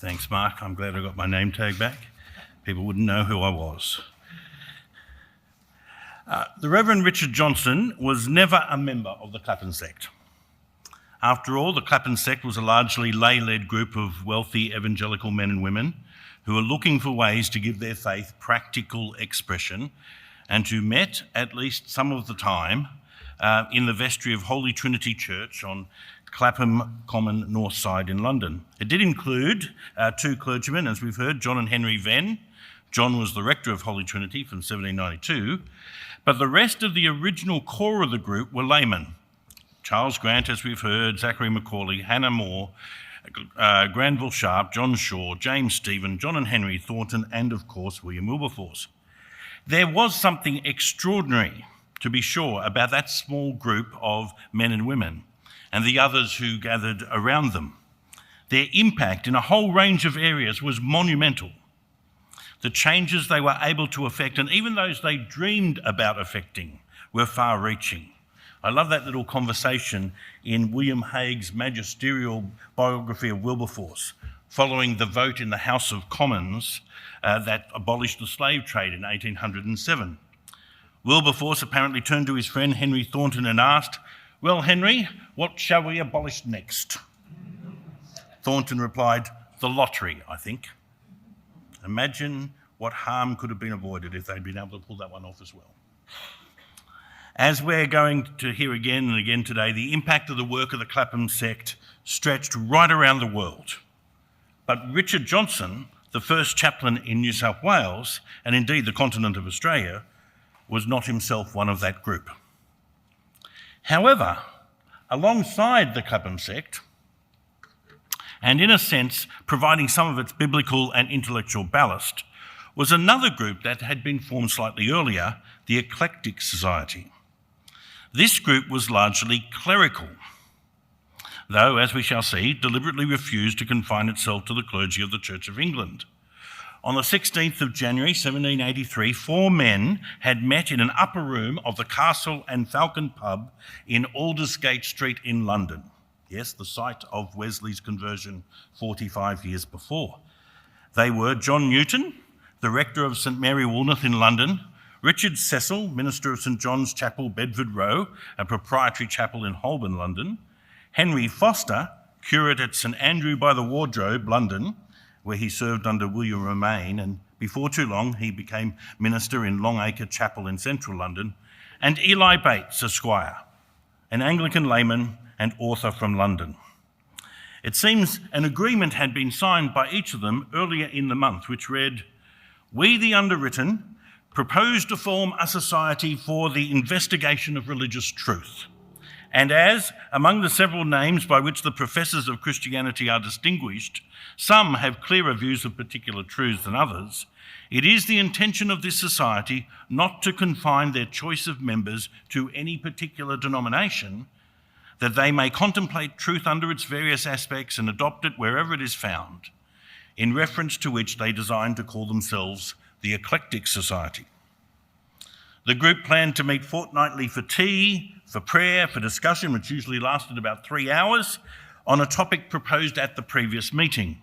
Thanks, Mark. I'm glad I got my name tag back. People wouldn't know who I was. The Reverend Richard Johnson was never a member of the Clapham Sect. After all, the Clapham Sect was a largely lay-led group of wealthy evangelical men and women who were looking for ways to give their faith practical expression and who met, at least some of the time, in the vestry of Holy Trinity Church on Clapham Common North Side in London. It did include two clergymen, as we've heard, John and Henry Venn. John was the rector of Holy Trinity from 1792, but the rest of the original core of the group were laymen. Charles Grant, as we've heard, Zachary Macaulay, Hannah Moore, Granville Sharp, John Shaw, James Stephen, John and Henry Thornton, and of course, William Wilberforce. There was something extraordinary, to be sure, about that small group of men and women and the others who gathered around them. Their impact in a whole range of areas was monumental. The changes they were able to effect, and even those they dreamed about effecting, were far-reaching. I love that little conversation in William Hague's magisterial biography of Wilberforce, following the vote in the House of Commons that abolished the slave trade in 1807. Wilberforce apparently turned to his friend Henry Thornton and asked, "Well, Henry, what shall we abolish next?" Thornton replied, "The lottery, I think." Imagine what harm could have been avoided if they'd been able to pull that one off as well. As we're going to hear again and again today, the impact of the work of the Clapham Sect stretched right around the world. But Richard Johnson, the first chaplain in New South Wales, and indeed the continent of Australia, was not himself one of that group. However, alongside the Clapham Sect, and in a sense providing some of its biblical and intellectual ballast, was another group that had been formed slightly earlier, the Eclectic Society. This group was largely clerical, though, as we shall see, deliberately refused to confine itself to the clergy of the Church of England. On the 16th of January 1783, 4 men had met in an upper room of the Castle and Falcon pub in Aldersgate Street in London. Yes, the site of Wesley's conversion 45 years before. They were John Newton, the rector of St Mary Woolnoth in London, Richard Cecil, minister of St John's Chapel, Bedford Row, a proprietary chapel in Holborn, London, Henry Foster, curate at St Andrew by the Wardrobe, London, where he served under William Romaine, and before too long he became minister in Longacre Chapel in central London, and Eli Bates, Esquire, an Anglican layman and author from London. It seems an agreement had been signed by each of them earlier in the month, which read, "We, the underwritten, propose to form a society for the investigation of religious truth. And as, among the several names by which the professors of Christianity are distinguished, some have clearer views of particular truths than others, it is the intention of this society not to confine their choice of members to any particular denomination, that they may contemplate truth under its various aspects and adopt it wherever it is found, in reference to which they design to call themselves the Eclectic Society." The group planned to meet fortnightly for tea, for prayer, for discussion, which usually lasted about 3 hours, on a topic proposed at the previous meeting.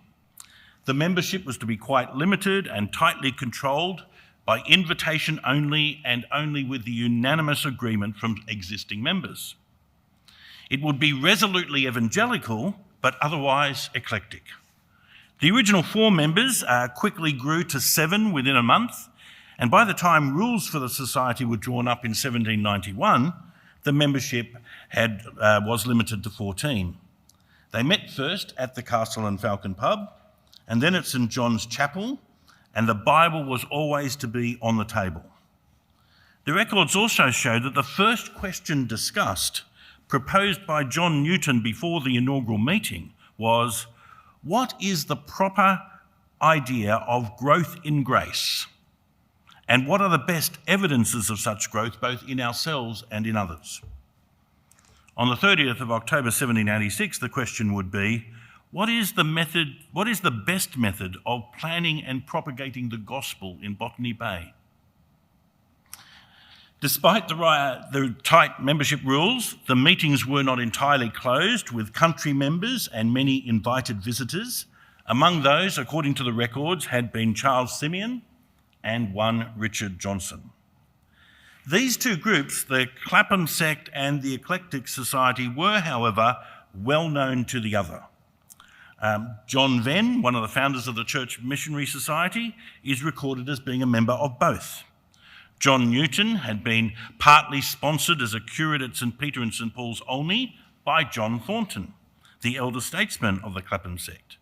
The membership was to be quite limited and tightly controlled by invitation only, and only with the unanimous agreement from existing members. It would be resolutely evangelical, but otherwise eclectic. The original 4 members quickly grew to 7 within a month, and by the time rules for the society were drawn up in 1791, the membership was limited to 14. They met first at the Castle and Falcon pub, and then at St John's Chapel, and the Bible was always to be on the table. The records also show that the first question discussed, proposed by John Newton before the inaugural meeting, was, what is the proper idea of growth in grace? And what are the best evidences of such growth, both in ourselves and in others? On the 30th of October 1786, the question would be, what is the best method of planning and propagating the gospel in Botany Bay? Despite the tight membership rules, the meetings were not entirely closed, with country members and many invited visitors, Among those, according to the records, had been Charles Simeon and one Richard Johnson. These two groups, the Clapham Sect and the Eclectic Society, were, however, well known to the other. John Venn, one of the founders of the Church Missionary Society, is recorded as being a member of both. John Newton had been partly sponsored as a curate at St Peter and St Paul's Olney by John Thornton, the elder statesman of the Clapham Sect.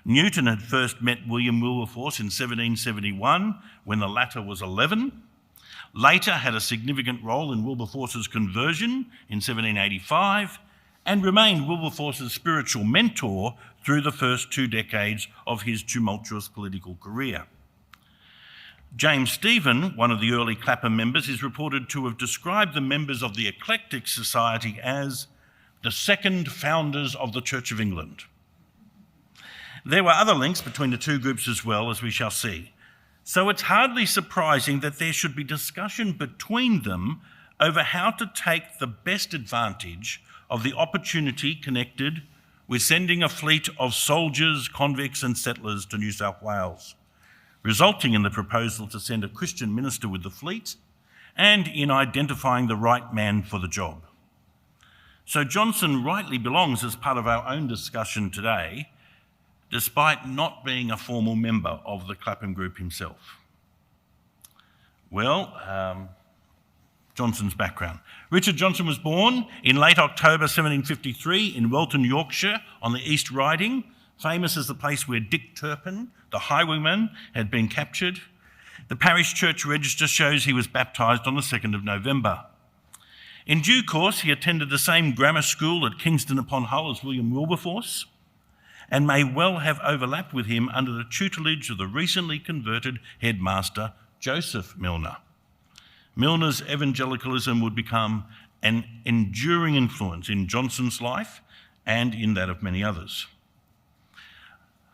Newton had first met William Wilberforce in 1771 when the latter was 11, later had a significant role in Wilberforce's conversion in 1785, and remained Wilberforce's spiritual mentor through the first 2 decades of his tumultuous political career. James Stephen, one of the early Clapham members, is reported to have described the members of the Eclectic Society as the second founders of the Church of England. There were other links between the two groups as well, as we shall see. So it's hardly surprising that there should be discussion between them over how to take the best advantage of the opportunity connected with sending a fleet of soldiers, convicts and settlers to New South Wales, resulting in the proposal to send a Christian minister with the fleet and in identifying the right man for the job. So Johnson rightly belongs as part of our own discussion today, despite not being a formal member of the Clapham group himself. Well, Johnson's background. Richard Johnson was born in late October 1753 in Welton, Yorkshire, on the East Riding, famous as the place where Dick Turpin, the highwayman, had been captured. The parish church register shows he was baptised on the 2nd of November. In due course, he attended the same grammar school at Kingston upon Hull as William Wilberforce, and may well have overlapped with him under the tutelage of the recently converted headmaster, Joseph Milner. Milner's evangelicalism would become an enduring influence in Johnson's life and in that of many others.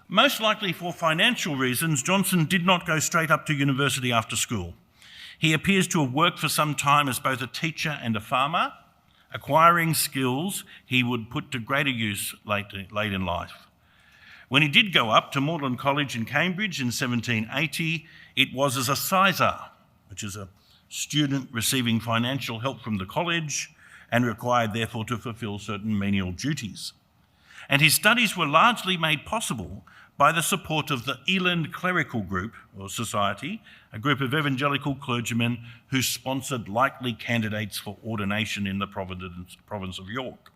Most likely for financial reasons, Johnson did not go straight up to university after school. He appears to have worked for some time as both a teacher and a farmer, acquiring skills he would put to greater use late in life. When he did go up to Magdalen College in Cambridge in 1780, it was as a sizar, which is a student receiving financial help from the college and required therefore to fulfil certain menial duties. And his studies were largely made possible by the support of the Eland Clerical Group, or Society, a group of evangelical clergymen who sponsored likely candidates for ordination in the province of York.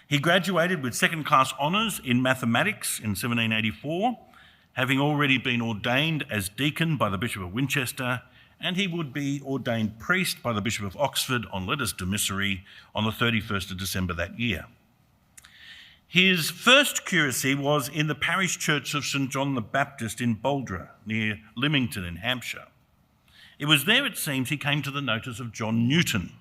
He graduated with second-class honours in mathematics in 1784, having already been ordained as deacon by the Bishop of Winchester, and he would be ordained priest by the Bishop of Oxford on Letters Domiciliary on the 31st of December that year. His first curacy was in the parish church of St John the Baptist in Bouldra, near Lymington in Hampshire. It was there, it seems, he came to the notice of John Newton,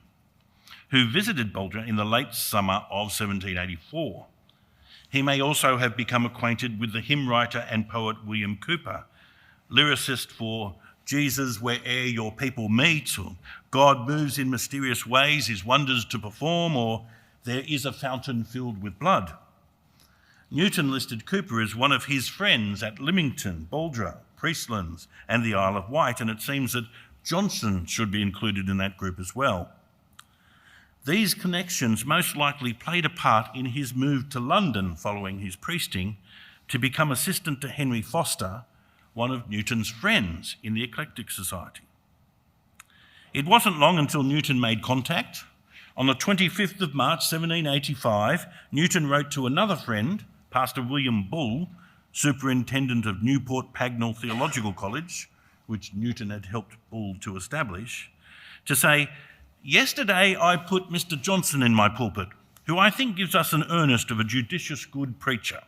who visited Bouldra in the late summer of 1784. He may also have become acquainted with the hymn writer and poet William Cowper, lyricist for Jesus Where'er Your People Meet, or God Moves in Mysterious Ways, His Wonders to Perform, or There Is a Fountain Filled with Blood. Newton listed Cowper as one of his friends at Lymington, Bouldra, Priestlands and the Isle of Wight, and it seems that Johnson should be included in that group as well. These connections most likely played a part in his move to London following his priesting to become assistant to Henry Foster, one of Newton's friends in the Eclectic Society. It wasn't long until Newton made contact. On the 25th of March 1785, Newton wrote to another friend, Pastor William Bull, superintendent of Newport Pagnell Theological College, which Newton had helped Bull to establish, to say, "Yesterday I put Mr. Johnson in my pulpit, who I think gives us an earnest of a judicious good preacher."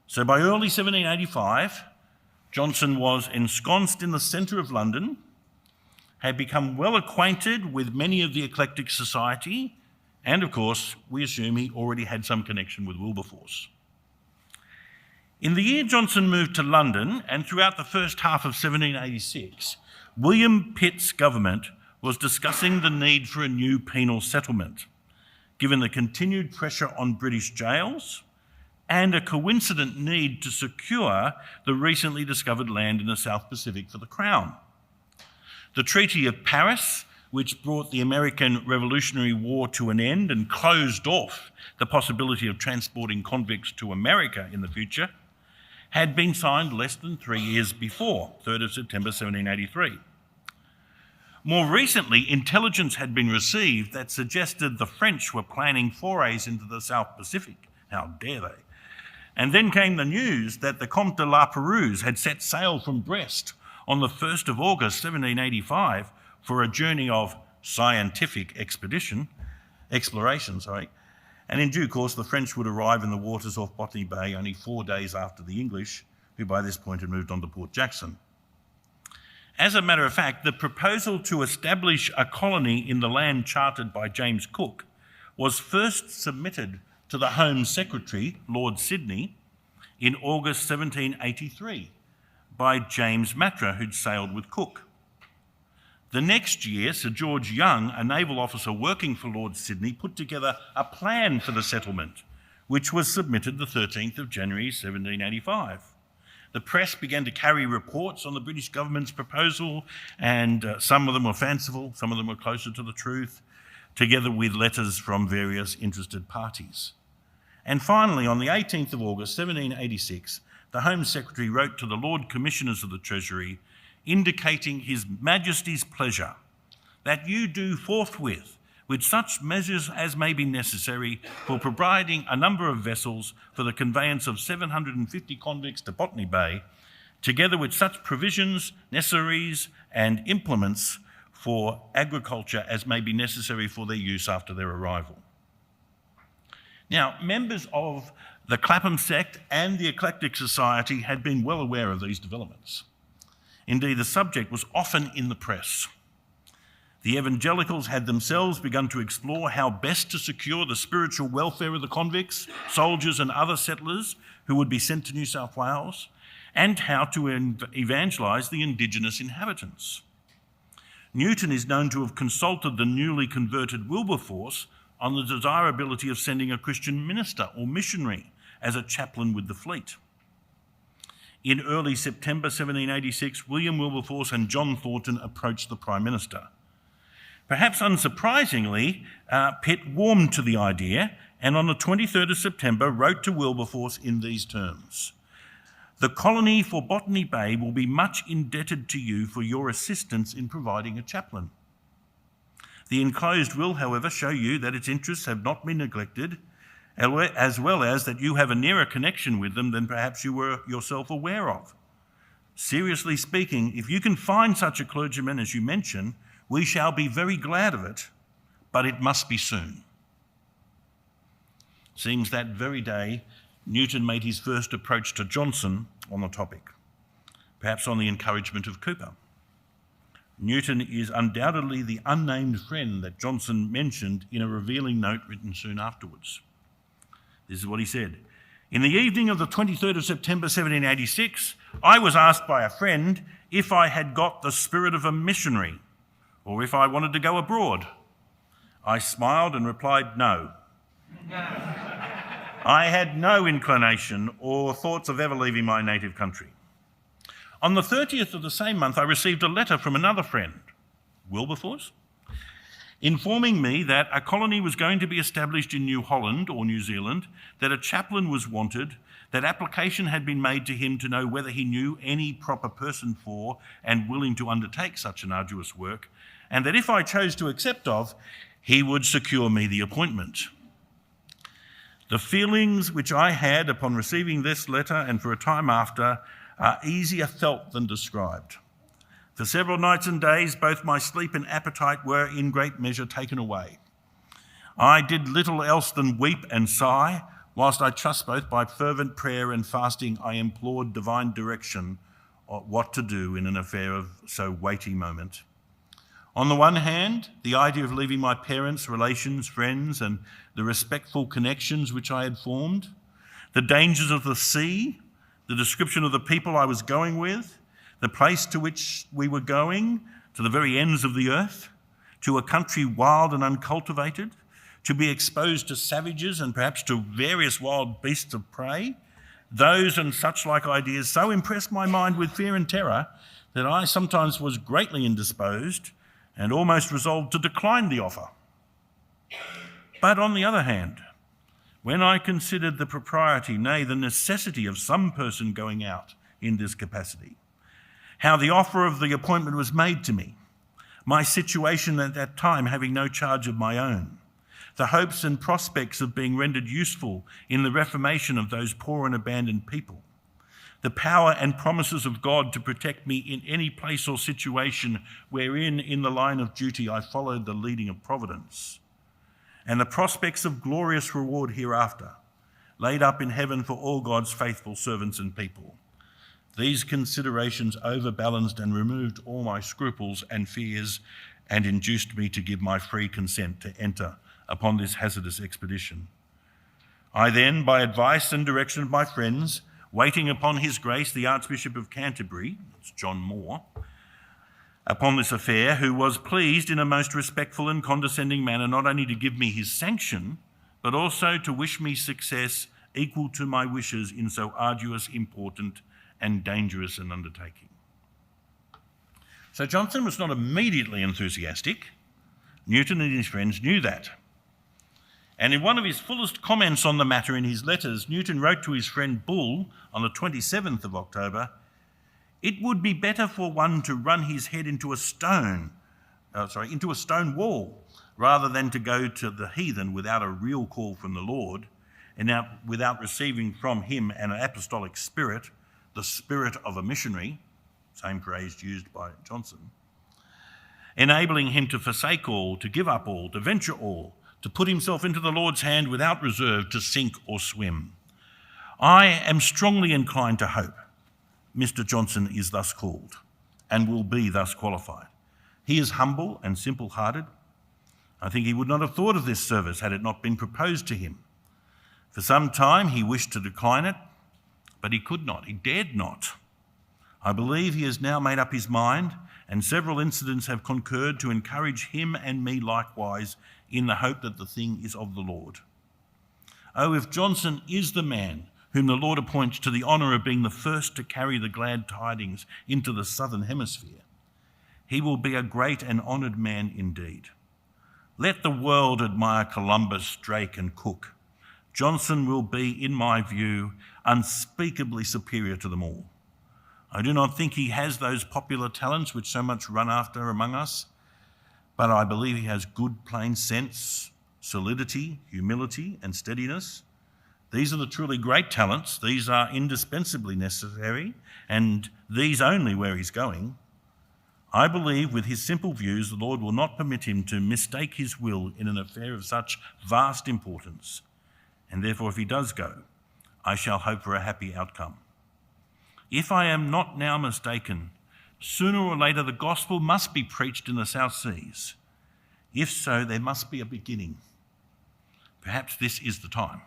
So by early 1785, Johnson was ensconced in the centre of London, had become well acquainted with many of the Eclectic Society, and of course, we assume he already had some connection with Wilberforce. In the year Johnson moved to London, and throughout the first half of 1786, William Pitt's government was discussing the need for a new penal settlement, given the continued pressure on British jails and a coincident need to secure the recently discovered land in the South Pacific for the Crown. The Treaty of Paris, which brought the American Revolutionary War to an end and closed off the possibility of transporting convicts to America in the future, had been signed less than 3 years before, 3rd of September 1783. More recently, intelligence had been received that suggested the French were planning forays into the South Pacific. How dare they? And then came the news that the Comte de La Pérouse had set sail from Brest on the 1st of August 1785 for a journey of scientific exploration, and in due course the French would arrive in the waters off Botany Bay only 4 days after the English, who by this point had moved on to Port Jackson. As a matter of fact, the proposal to establish a colony in the land charted by James Cook was first submitted to the Home Secretary, Lord Sydney, in August 1783 by James Matra, who'd sailed with Cook. The next year, Sir George Young, a naval officer working for Lord Sydney, put together a plan for the settlement, which was submitted the 13th of January 1785. The press began to carry reports on the British government's proposal, and some of them were fanciful, some of them were closer to the truth, together with letters from various interested parties. And finally, on the 18th of August 1786, the Home Secretary wrote to the Lord Commissioners of the Treasury indicating His Majesty's pleasure that you do forthwith with such measures as may be necessary for providing a number of vessels for the conveyance of 750 convicts to Botany Bay, together with such provisions, necessaries and implements for agriculture as may be necessary for their use after their arrival. Now, members of the Clapham Sect and the Eclectic Society had been well aware of these developments. Indeed, the subject was often in the press. The evangelicals had themselves begun to explore how best to secure the spiritual welfare of the convicts, soldiers and other settlers who would be sent to New South Wales, and how to evangelise the Indigenous inhabitants. Newton is known to have consulted the newly converted Wilberforce on the desirability of sending a Christian minister or missionary as a chaplain with the fleet. In early September 1786, William Wilberforce and John Thornton approached the Prime Minister. Perhaps unsurprisingly, Pitt warmed to the idea and on the 23rd of September wrote to Wilberforce in these terms: "The colony for Botany Bay will be much indebted to you for your assistance in providing a chaplain. The enclosed will, however, show you that its interests have not been neglected, as well as that you have a nearer connection with them than perhaps you were yourself aware of. Seriously speaking, if you can find such a clergyman as you mention, we shall be very glad of it, but it must be soon." Seems that very day, Newton made his first approach to Johnson on the topic, perhaps on the encouragement of Cooper. Newton is undoubtedly the unnamed friend that Johnson mentioned in a revealing note written soon afterwards. This is what he said: "In the evening of the 23rd of September 1786, I was asked by a friend if I had got the spirit of a missionary, or if I wanted to go abroad. I smiled and replied, no. I had no inclination or thoughts of ever leaving my native country. On the 30th of the same month, I received a letter from another friend, Wilberforce, informing me that a colony was going to be established in New Holland or New Zealand, that a chaplain was wanted, that application had been made to him to know whether he knew any proper person for and willing to undertake such an arduous work, and that if I chose to accept of, he would secure me the appointment. The feelings which I had upon receiving this letter and for a time after are easier felt than described. For several nights and days, both my sleep and appetite were in great measure taken away. I did little else than weep and sigh, whilst I trust both by fervent prayer and fasting I implored divine direction on what to do in an affair of so weighty moment. On the one hand, the idea of leaving my parents, relations, friends, and the respectful connections which I had formed, the dangers of the sea, the description of the people I was going with, the place to which we were going, to the very ends of the earth, to a country wild and uncultivated, to be exposed to savages and perhaps to various wild beasts of prey. Those and such like ideas so impressed my mind with fear and terror that I sometimes was greatly indisposed and almost resolved to decline the offer. But on the other hand, when I considered the propriety, nay, the necessity of some person going out in this capacity, how the offer of the appointment was made to me, my situation at that time having no charge of my own, the hopes and prospects of being rendered useful in the reformation of those poor and abandoned people, the power and promises of God to protect me in any place or situation wherein in the line of duty I followed the leading of providence, and the prospects of glorious reward hereafter, laid up in heaven for all God's faithful servants and people. These considerations overbalanced and removed all my scruples and fears and induced me to give my free consent to enter upon this hazardous expedition. I then, by advice and direction of my friends, waiting upon his grace, the Archbishop of Canterbury, that's John Moore, upon this affair, who was pleased in a most respectful and condescending manner not only to give me his sanction, but also to wish me success equal to my wishes in so arduous, important, and dangerous an undertaking. So Johnson was not immediately enthusiastic. Newton and his friends knew that. And in one of his fullest comments on the matter in his letters, Newton wrote to his friend Bull on the 27th of October, "It would be better for one to run his head into a stone wall, rather than to go to the heathen without a real call from the Lord, and without receiving from him an apostolic spirit, the spirit of a missionary," same phrase used by Johnson, "enabling him to forsake all, to give up all, to venture all, to put himself into the Lord's hand without reserve, to sink or swim. I am strongly inclined to hope Mr. Johnson is thus called and will be thus qualified. He is humble and simple-hearted. I think he would not have thought of this service had it not been proposed to him. For some time he wished to decline it, but he could not, he dared not. I believe he has now made up his mind, and several incidents have concurred to encourage him and me likewise in the hope that the thing is of the Lord. Oh, if Johnson is the man whom the Lord appoints to the honour of being the first to carry the glad tidings into the southern hemisphere, he will be a great and honoured man indeed. Let the world admire Columbus, Drake and Cook. Johnson will be, in my view, unspeakably superior to them all. I do not think he has those popular talents which so much run after among us, but I believe he has good plain sense, solidity, humility and steadiness. These are the truly great talents. These are indispensably necessary, and these only where he's going. I believe with his simple views, the Lord will not permit him to mistake his will in an affair of such vast importance, and therefore if he does go, I shall hope for a happy outcome. If I am not now mistaken, sooner or later the gospel must be preached in the South Seas. If so, there must be a beginning. Perhaps this is the time.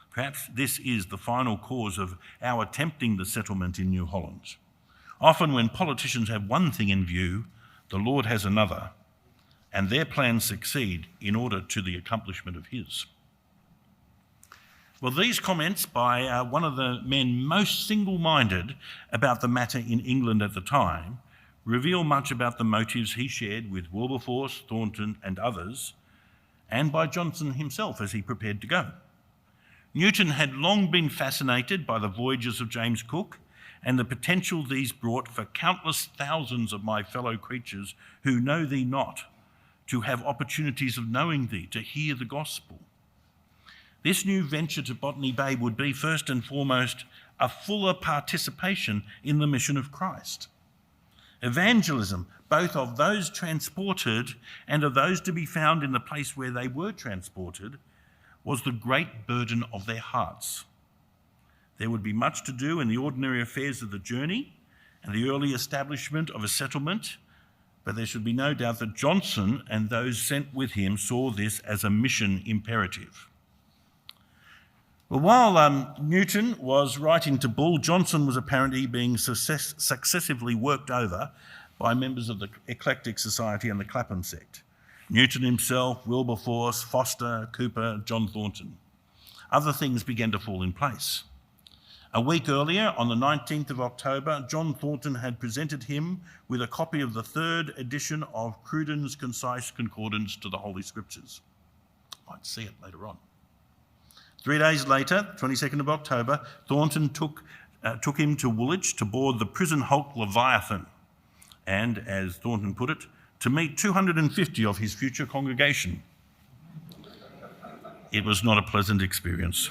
Perhaps this is the final cause of our attempting the settlement in New Holland. Often when politicians have one thing in view, the Lord has another, and their plans succeed in order to the accomplishment of his. Well, these comments by one of the men most single-minded about the matter in England at the time reveal much about the motives he shared with Wilberforce, Thornton and others, and by Johnson himself as he prepared to go. Newton had long been fascinated by the voyages of James Cook and the potential these brought for countless thousands of my fellow creatures who know thee not, to have opportunities of knowing thee, to hear the gospel. This new venture to Botany Bay would be first and foremost a fuller participation in the mission of Christ. Evangelism, both of those transported and of those to be found in the place where they were transported, was the great burden of their hearts. There would be much to do in the ordinary affairs of the journey and the early establishment of a settlement, but there should be no doubt that Johnson and those sent with him saw this as a mission imperative. Well, while Newton was writing to Bull, Johnson was apparently being successively worked over by members of the Eclectic Society and the Clapham Sect. Newton himself, Wilberforce, Foster, Cooper, John Thornton. Other things began to fall in place. A week earlier, on the 19th of October, John Thornton had presented him with a copy of the third edition of Cruden's Concise Concordance to the Holy Scriptures. Might see it later on. 3 days later, 22nd of October, Thornton took him to Woolwich to board the prison hulk Leviathan and, as Thornton put it, to meet 250 of his future congregation. It was not a pleasant experience.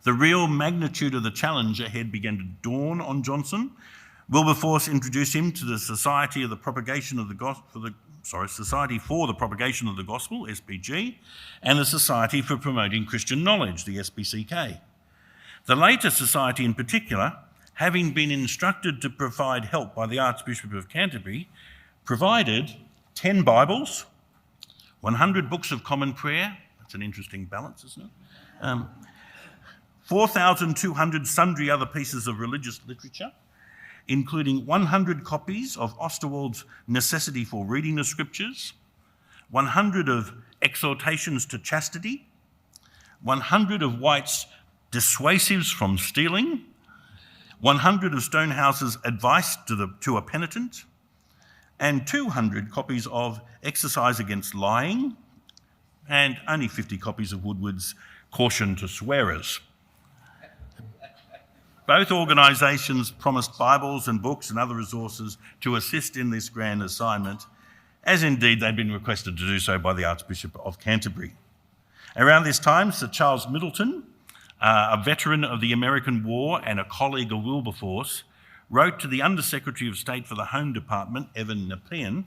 The real magnitude of the challenge ahead began to dawn on Johnson. Wilberforce introduced him to the Society for the Propagation of the Gospel, SPG, and the Society for Promoting Christian Knowledge, the SPCK. The latter society in particular, having been instructed to provide help by the Archbishop of Canterbury, provided 10 Bibles, 100 books of common prayer, that's an interesting balance, isn't it? 4,200 sundry other pieces of religious literature, including 100 copies of Osterwald's Necessity for Reading the Scriptures, 100 of Exhortations to Chastity, 100 of White's Dissuasives from Stealing, 100 of Stonehouse's Advice to a Penitent, and 200 copies of Exercise Against Lying, and only 50 copies of Woodward's Caution to Swearers. Both organisations promised Bibles and books and other resources to assist in this grand assignment, as indeed they'd been requested to do so by the Archbishop of Canterbury. Around this time, Sir Charles Middleton, a veteran of the American War and a colleague of Wilberforce, wrote to the Under-Secretary of State for the Home Department, Evan Nepean,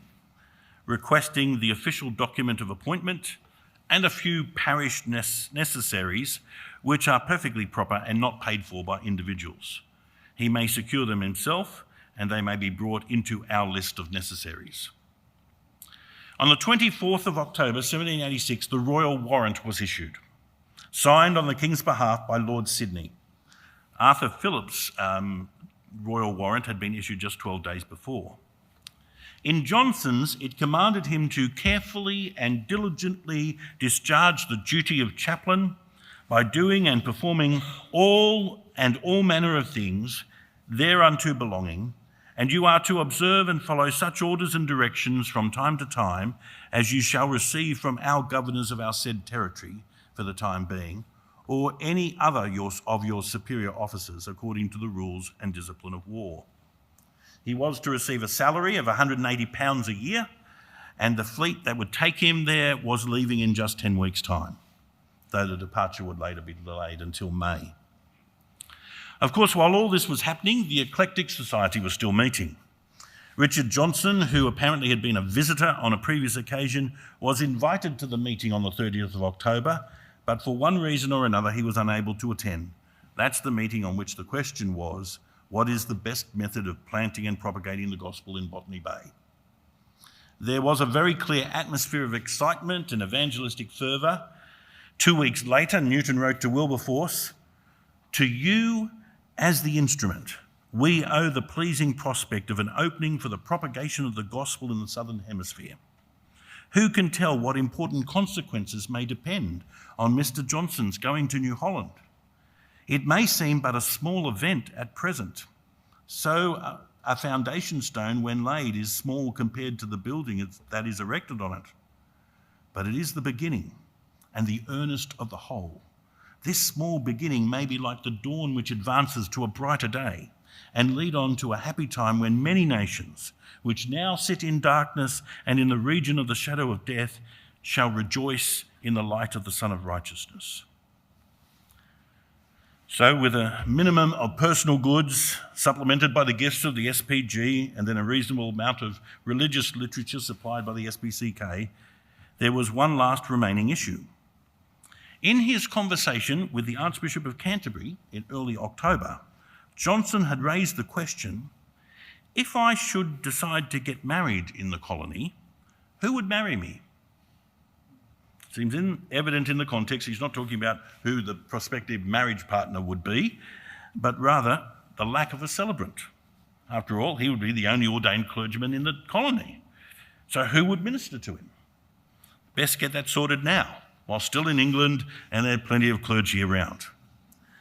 requesting the official document of appointment and a few parish necessaries, which are perfectly proper and not paid for by individuals. He may secure them himself, and they may be brought into our list of necessaries. On the 24th of October 1786, the royal warrant was issued, signed on the King's behalf by Lord Sydney. Arthur Phillip's royal warrant had been issued just 12 days before. In Johnson's, it commanded him to carefully and diligently discharge the duty of chaplain by doing and performing all manner of things thereunto belonging, and you are to observe and follow such orders and directions from time to time as you shall receive from our governors of our said territory for the time being, or any other of your superior officers according to the rules and discipline of war. He was to receive a salary of £180 a year, and the fleet that would take him there was leaving in just 10 weeks' time, though the departure would later be delayed until May. Of course, while all this was happening, the Eclectic Society was still meeting. Richard Johnson, who apparently had been a visitor on a previous occasion, was invited to the meeting on the 30th of October, but for one reason or another he was unable to attend. That's the meeting on which the question was, what is the best method of planting and propagating the gospel in Botany Bay? There was a very clear atmosphere of excitement and evangelistic fervour. 2 weeks later, Newton wrote to Wilberforce, "To you, as the instrument, we owe the pleasing prospect of an opening for the propagation of the gospel in the Southern Hemisphere. Who can tell what important consequences may depend on Mr. Johnson's going to New Holland? It may seem but a small event at present. So a foundation stone, when laid, is small compared to the building that is erected on it. But it is the beginning and the earnest of the whole. This small beginning may be like the dawn which advances to a brighter day and lead on to a happy time when many nations, which now sit in darkness and in the region of the shadow of death, shall rejoice in the light of the Son of Righteousness." So with a minimum of personal goods, supplemented by the gifts of the SPG and then a reasonable amount of religious literature supplied by the SPCK, there was one last remaining issue. In his conversation with the Archbishop of Canterbury in early October, Johnson had raised the question, if I should decide to get married in the colony, who would marry me? Seems evident in the context, he's not talking about who the prospective marriage partner would be, but rather the lack of a celebrant. After all, he would be the only ordained clergyman in the colony. So who would minister to him? Best get that sorted now, while still in England and there are plenty of clergy around.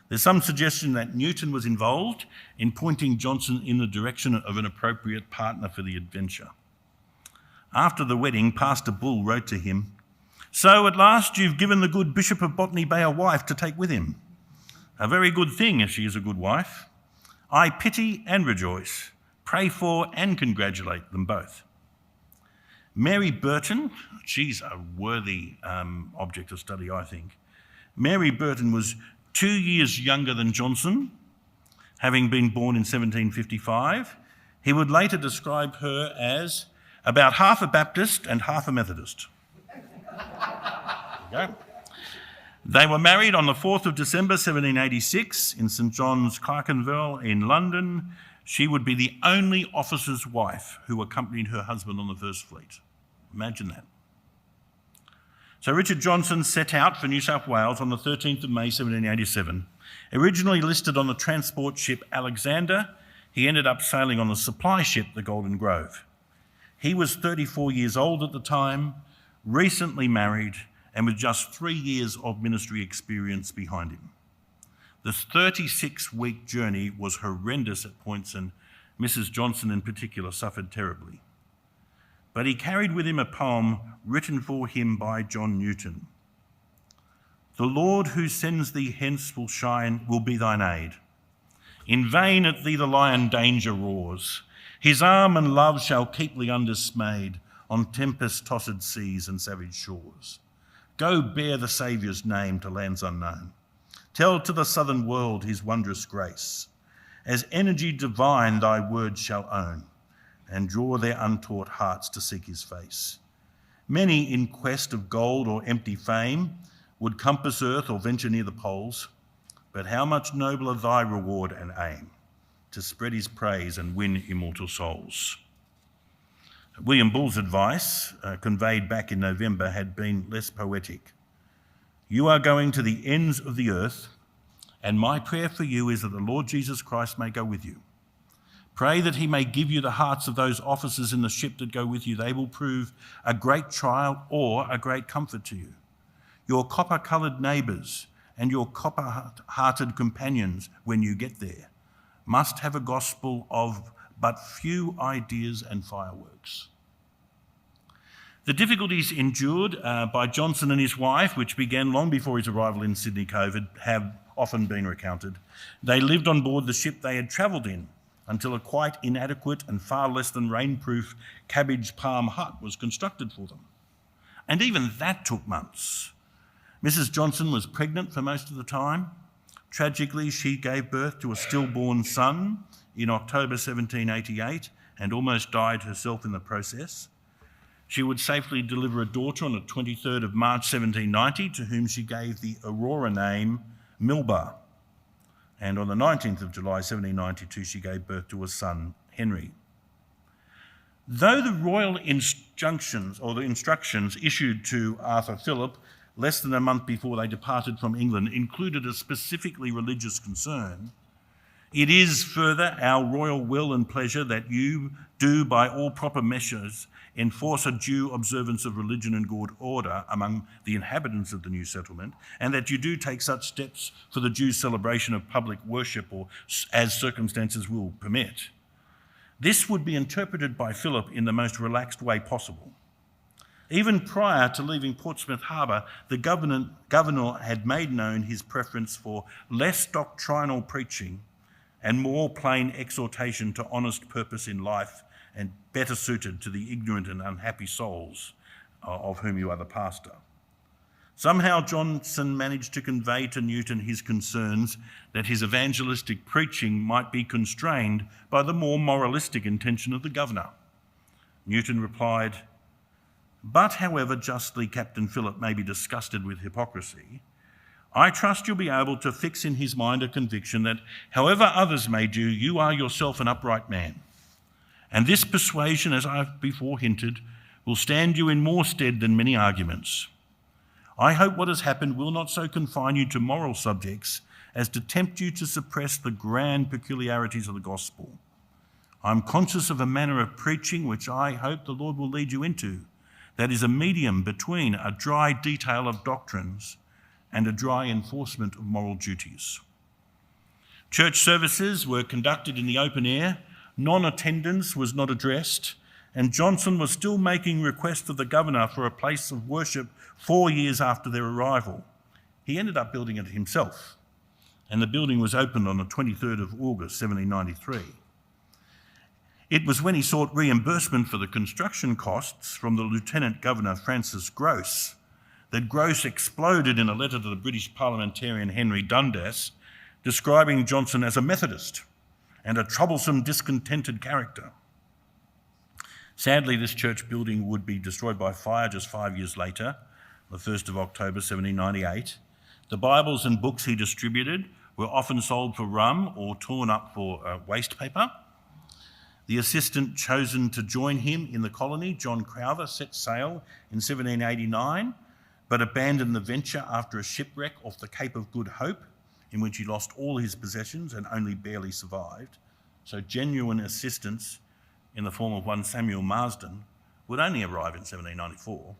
There's some suggestion that Newton was involved in pointing Johnson in the direction of an appropriate partner for the adventure. After the wedding, Pastor Bull wrote to him, "So at last you've given the good Bishop of Botany Bay a wife to take with him. A very good thing if she is a good wife. I pity and rejoice, pray for and congratulate them both." Mary Burton, she's a worthy object of study, I think. Mary Burton was 2 years younger than Johnson, having been born in 1755. He would later describe her as about half a Baptist and half a Methodist. There you go. They were married on the 4th of December 1786 in St John's, Clerkenwell in London. She would be the only officer's wife who accompanied her husband on the First Fleet. Imagine that. So Richard Johnson set out for New South Wales on the 13th of May 1787. Originally listed on the transport ship Alexander, he ended up sailing on the supply ship the Golden Grove. He was 34 years old at the time, recently married, and with just 3 years of ministry experience behind him. The 36-week journey was horrendous at points, and Mrs. Johnson in particular suffered terribly. But he carried with him a poem written for him by John Newton. "The Lord who sends thee hence will be thine aid. In vain at thee the lion danger roars. His arm and love shall keep thee undismayed on tempest-tossed seas and savage shores. Go bear the Saviour's name to lands unknown. Tell to the southern world his wondrous grace. As energy divine thy word shall own, and draw their untaught hearts to seek his face. Many in quest of gold or empty fame would compass earth or venture near the poles, but how much nobler thy reward and aim, to spread his praise and win immortal souls." William Bull's advice, conveyed back in November, had been less poetic. "You are going to the ends of the earth, and my prayer for you is that the Lord Jesus Christ may go with you. Pray that he may give you the hearts of those officers in the ship that go with you. They will prove a great trial or a great comfort to you. Your copper-coloured neighbours and your copper-hearted companions, when you get there, must have a gospel of but few ideas and fireworks." The difficulties endured by Johnson and his wife, which began long before his arrival in Sydney COVID, have often been recounted. They lived on board the ship they had travelled in until a quite inadequate and far less than rainproof cabbage palm hut was constructed for them. And even that took months. Mrs. Johnson was pregnant for most of the time. Tragically, she gave birth to a stillborn son in October 1788 and almost died herself in the process. She would safely deliver a daughter on the 23rd of March 1790, to whom she gave the Aurora name Milbar. And on the 19th of July 1792, she gave birth to a son, Henry. Though the royal injunctions issued to Arthur Phillip less than a month before they departed from England included a specifically religious concern, it is further our royal will and pleasure that you do by all proper measures enforce a due observance of religion and good order among the inhabitants of the new settlement, and that you do take such steps for the due celebration of public worship or as circumstances will permit. This would be interpreted by Philip in the most relaxed way possible. Even prior to leaving Portsmouth Harbour, the governor had made known his preference for less doctrinal preaching and more plain exhortation to honest purpose in life, and better suited to the ignorant and unhappy souls of whom you are the pastor. Somehow Johnson managed to convey to Newton his concerns that his evangelistic preaching might be constrained by the more moralistic intention of the governor. Newton replied, "But however justly Captain Phillip may be disgusted with hypocrisy, I trust you'll be able to fix in his mind a conviction that however others may do, you are yourself an upright man. And this persuasion, as I've before hinted, will stand you in more stead than many arguments. I hope what has happened will not so confine you to moral subjects as to tempt you to suppress the grand peculiarities of the gospel. I'm conscious of a manner of preaching which I hope the Lord will lead you into, that is a medium between a dry detail of doctrines and a dry enforcement of moral duties. Church services were conducted in the open air, non-attendance was not addressed, and Johnson was still making requests of the governor for a place of worship 4 years after their arrival. He ended up building it himself, and the building was opened on the 23rd of August 1793. It was when he sought reimbursement for the construction costs from the Lieutenant Governor Francis Grose that Grose exploded in a letter to the British parliamentarian Henry Dundas, describing Johnson as a Methodist and a troublesome, discontented character. Sadly, this church building would be destroyed by fire just 5 years later, the 1st of October 1798. The Bibles and books he distributed were often sold for rum or torn up for waste paper. The assistant chosen to join him in the colony, John Crowther, set sail in 1789, but abandoned the venture after a shipwreck off the Cape of Good Hope, in which he lost all his possessions and only barely survived. So genuine assistance in the form of one Samuel Marsden would only arrive in 1794.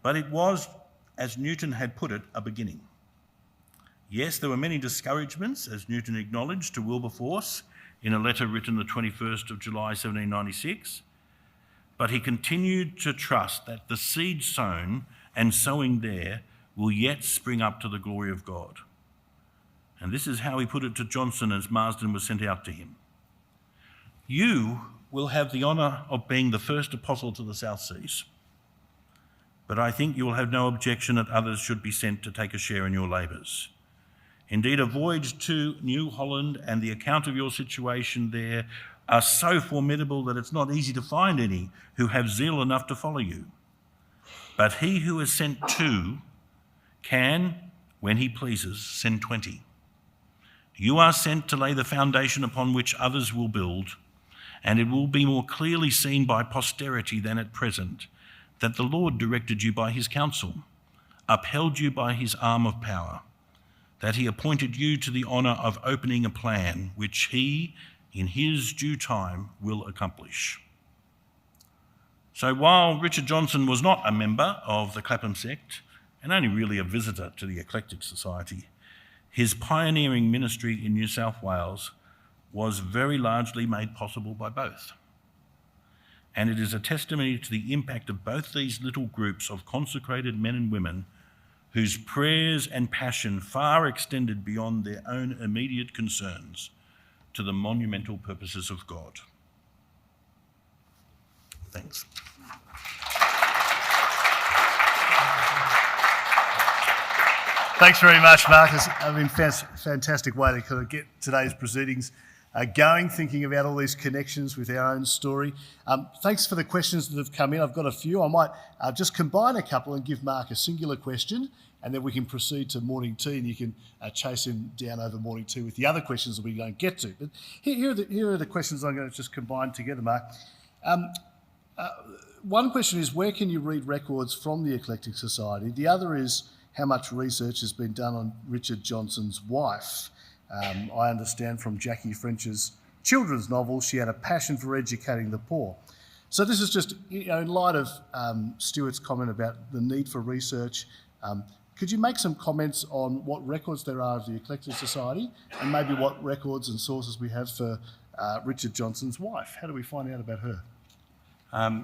But it was, as Newton had put it, a beginning. Yes, there were many discouragements, as Newton acknowledged to Wilberforce in a letter written the 21st of July 1796, but he continued to trust that the seed sown and sowing there will yet spring up to the glory of God. And this is how he put it to Johnson as Marsden was sent out to him. You will have the honour of being the first apostle to the South Seas, but I think you will have no objection that others should be sent to take a share in your labours. Indeed, a voyage to New Holland and the account of your situation there are so formidable that it's not easy to find any who have zeal enough to follow you. But he who is sent 2 can, when he pleases, send 20. You are sent to lay the foundation upon which others will build, and it will be more clearly seen by posterity than at present that the Lord directed you by his counsel, upheld you by his arm of power, that he appointed you to the honour of opening a plan which he, in his due time, will accomplish. So while Richard Johnson was not a member of the Clapham Sect, and only really a visitor to the Eclectic Society, his pioneering ministry in New South Wales was very largely made possible by both. And it is a testimony to the impact of both these little groups of consecrated men and women whose prayers and passion far extended beyond their own immediate concerns to the monumental purposes of God. Thanks. Thanks very much, Marcus. I mean, fantastic way to kind of get today's proceedings going, thinking about all these connections with our own story. Thanks for the questions that have come in. I've got a few. I might just combine a couple and give Mark a singular question, and then we can proceed to morning tea, and you can chase him down over morning tea with the other questions that we don't get to. But here are the questions I'm going to just combine together, Mark. One question is, where can you read records from the Eclectic Society? The other is, how much research has been done on Richard Johnson's wife? I understand from Jackie French's children's novel, she had a passion for educating the poor. So this is just, in light of Stuart's comment about the need for research, could you make some comments on what records there are of the Eclectic Society and maybe what records and sources we have for Richard Johnson's wife? How do we find out about her?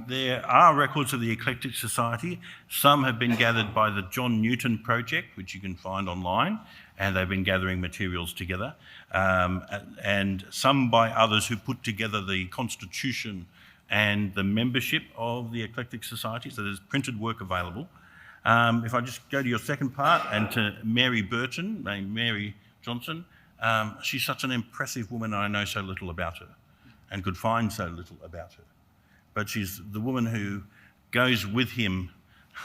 There are records of the Eclectic Society. Some have been gathered by the John Newton Project, which you can find online, and they've been gathering materials together, and some by others who put together the constitution and the membership of the Eclectic Society, so there's printed work available. If I just go to your second part, and to Mary Burton, named Mary Johnson, she's such an impressive woman, and I know so little about her, and could find so little about her. But she's the woman who goes with him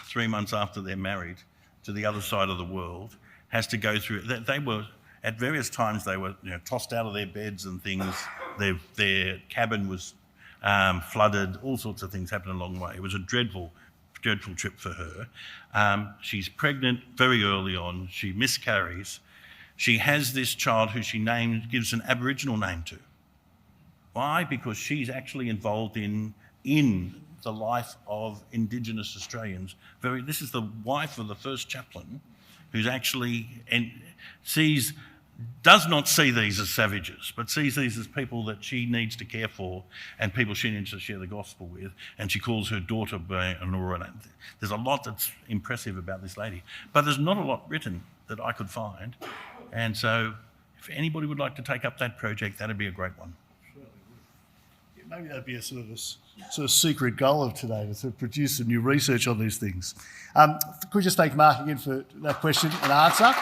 3 months after they're married to the other side of the world, has to go through, they were, at various times they were tossed out of their beds and things, their cabin was flooded, all sorts of things happened along the way. It was a dreadful trip for her. She's pregnant very early on, she miscarries. She has this child who she gives an Aboriginal name to. Why? Because she's actually involved in the life of Indigenous Australians. This is the wife of the first chaplain, who's actually does not see these as savages, but sees these as people that she needs to care for and people she needs to share the gospel with. And she calls her daughter Honora. There's a lot that's impressive about this lady, but there's not a lot written that I could find. And so if anybody would like to take up that project, that'd be a great one. Maybe that'd be a sort of secret goal of today, to produce some new research on these things. Could we just thank Mark again for that question and answer?